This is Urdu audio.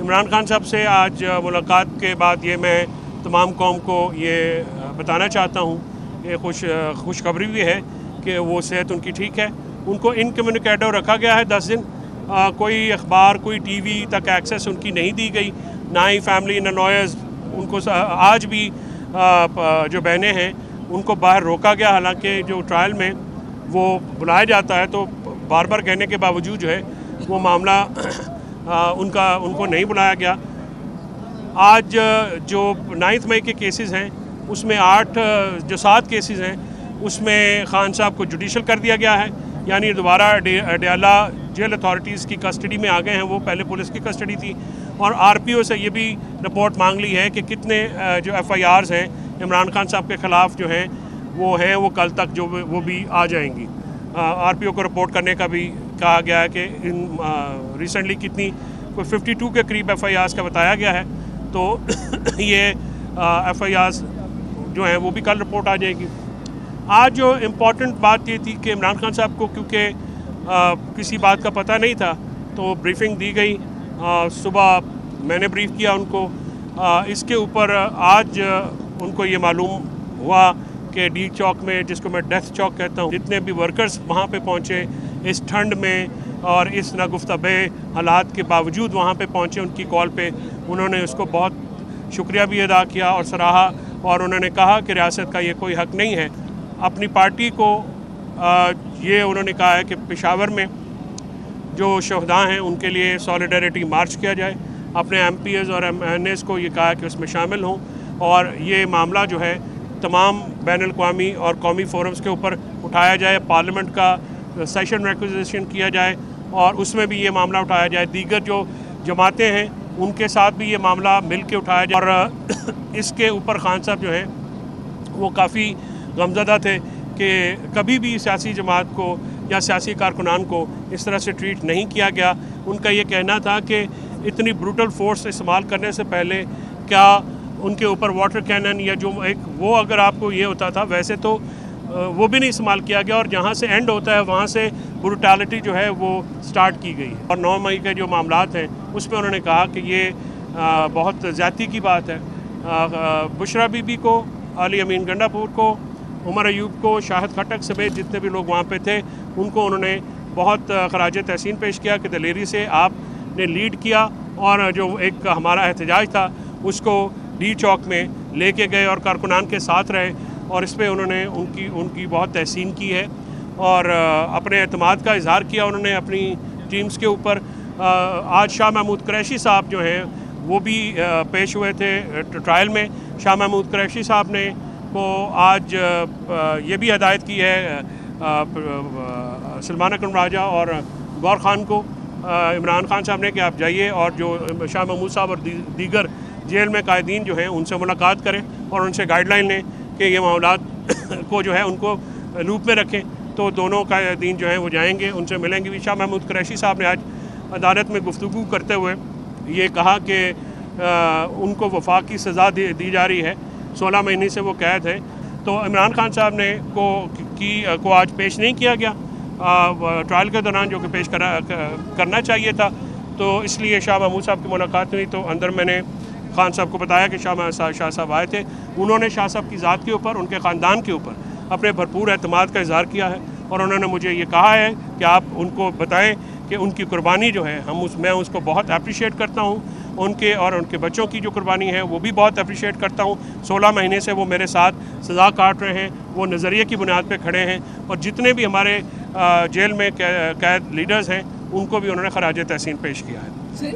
عمران خان صاحب سے آج ملاقات کے بعد یہ میں تمام قوم کو یہ بتانا چاہتا ہوں کہ خوشخبری بھی ہے کہ وہ صحت ان کی ٹھیک ہے. ان کو انکمیونیکیٹو رکھا گیا ہے 10 دن. کوئی اخبار کوئی ٹی وی تک ایکسیس ان کی نہیں دی گئی, نہ ہی فیملی نہ لائرز. ان کو آج بھی جو بہنیں ہیں ان کو باہر روکا گیا, حالانکہ جو ٹرائل میں وہ بلایا جاتا ہے تو بار بار کہنے کے باوجود جو ہے وہ معاملہ ان کو نہیں بلایا گیا. آج جو 9 مئی کے کیسز ہیں اس میں 7 کیسز ہیں اس میں خان صاحب کو جوڈیشل کر دیا گیا ہے, یعنی دوبارہ اڈیالہ جیل اتھارٹیز کی کسٹڈی میں آ گئے ہیں. وہ پہلے پولیس کی کسٹڈی تھی. اور آر پی او سے یہ بھی رپورٹ مانگ لی ہے کہ کتنے جو ایف آئی آرز ہیں عمران خان صاحب کے خلاف جو ہیں وہ کل تک جو وہ بھی آ جائیں گی. آر پی او کو رپورٹ کرنے کا بھی کہا گیا ہے کہ ریسنٹلی کتنی کوئی 52 کے قریب ایف آئی آرز کا بتایا گیا ہے, تو یہ ایف آئی آرز جو ہیں وہ بھی کل رپورٹ آ جائے گی. آج جو امپورٹنٹ بات یہ تھی کہ عمران خان صاحب کو کیونکہ کسی بات کا پتہ نہیں تھا تو بریفنگ دی گئی. صبح میں نے بریف کیا ان کو. اس کے اوپر آج ان کو یہ معلوم ہوا کہ ڈی چوک میں, جس کو میں ڈیتھ چوک کہتا ہوں, جتنے بھی ورکرز وہاں پہ پہنچے اس ٹھنڈ میں اور اس ناگفتہ حالات کے باوجود وہاں پہ پہنچے ان کی کال پہ, انہوں نے اس کو بہت شکریہ بھی ادا کیا اور سراہا. اور انہوں نے کہا کہ ریاست کا یہ کوئی حق نہیں ہے. اپنی پارٹی کو یہ انہوں نے کہا ہے کہ پشاور میں جو شہداء ہیں ان کے لیے سالیڈیرٹی مارچ کیا جائے. اپنے ایم پی ایز اور ایم این ایز کو یہ کہا کہ اس میں شامل ہوں, اور یہ معاملہ جو ہے تمام بین الاقوامی اور قومی فورمز کے اوپر اٹھایا جائے. پارلیمنٹ کا سیشن ریکوزیشن کیا جائے اور اس میں بھی یہ معاملہ اٹھایا جائے. دیگر جو جماعتیں ہیں ان کے ساتھ بھی یہ معاملہ مل کے اٹھایا جائے. اور اس کے اوپر خان صاحب جو ہیں وہ کافی غمزدہ تھے کہ کبھی بھی سیاسی جماعت کو یا سیاسی کارکنان کو اس طرح سے ٹریٹ نہیں کیا گیا. ان کا یہ کہنا تھا کہ اتنی بروٹل فورس استعمال کرنے سے پہلے کیا ان کے اوپر واٹر کینن یا جو وہ اگر آپ کو یہ ہوتا تھا, ویسے تو وہ بھی نہیں استعمال کیا گیا, اور جہاں سے اینڈ ہوتا ہے وہاں سے بروٹیلٹی جو ہے وہ سٹارٹ کی گئی. اور 9 مئی کے جو معاملات ہیں اس میں انہوں نے کہا کہ یہ بہت زیادتی کی بات ہے. بشرا بی بی کو, علی امین گنڈا پور کو, عمر ایوب کو, شاہد خٹک سمیت جتنے بھی لوگ وہاں پہ تھے ان کو انہوں نے بہت خراج تحسین پیش کیا کہ دلیری سے آپ نے لیڈ کیا, اور جو ایک ہمارا احتجاج تھا اس کو ڈی چوک میں لے کے گئے اور کارکنان کے ساتھ رہے, اور اس پہ انہوں نے ان کی بہت تحسین کی ہے اور اپنے اعتماد کا اظہار کیا انہوں نے اپنی ٹیمز کے اوپر. آج شاہ محمود قریشی صاحب جو ہیں وہ بھی پیش ہوئے تھے ٹرائل میں. شاہ محمود قریشی صاحب نے کو آج یہ بھی ہدایت کی ہے سلمان اکرم راجہ اور غور خان کو, عمران خان صاحب نے, کہ آپ جائیے اور جو شاہ محمود صاحب اور دیگر جیل میں قائدین جو ہیں ان سے ملاقات کریں اور ان سے گائیڈ لائن لیں کہ یہ معاملات کو جو ہے ان کو لوپ میں رکھیں. تو دونوں قائدین جو ہیں وہ جائیں گے, ان سے ملیں گے بھی. شاہ محمود قریشی صاحب نے آج عدالت میں گفتگو کرتے ہوئے یہ کہا کہ ان کو وفاق کی سزا دی جا رہی ہے, 16 مہینے سے وہ قید ہیں. تو عمران خان صاحب نے کو آج پیش نہیں کیا گیا ٹرائل کے دوران, جو کہ پیش کرنا چاہیے تھا. تو اس لیے شاہ محمود صاحب کی ملاقات ہوئی تو اندر میں نے خان صاحب کو بتایا کہ شاہ صاحب آئے تھے. انہوں نے شاہ صاحب کی ذات کے اوپر, ان کے خاندان کے اوپر اپنے بھرپور اعتماد کا اظہار کیا ہے, اور انہوں نے مجھے یہ کہا ہے کہ آپ ان کو بتائیں کہ ان کی قربانی جو ہے میں اس کو بہت اپریشیٹ کرتا ہوں. ان کے اور ان کے بچوں کی جو قربانی ہے وہ بھی بہت اپریشیٹ کرتا ہوں. 16 مہینے سے وہ میرے ساتھ سزا کاٹ رہے ہیں, وہ نظریے کی بنیاد پہ کھڑے ہیں, اور جتنے بھی ہمارے جیل میں قید لیڈرز ہیں ان کو بھی انہوں نے خراج تحسین پیش کیا ہے.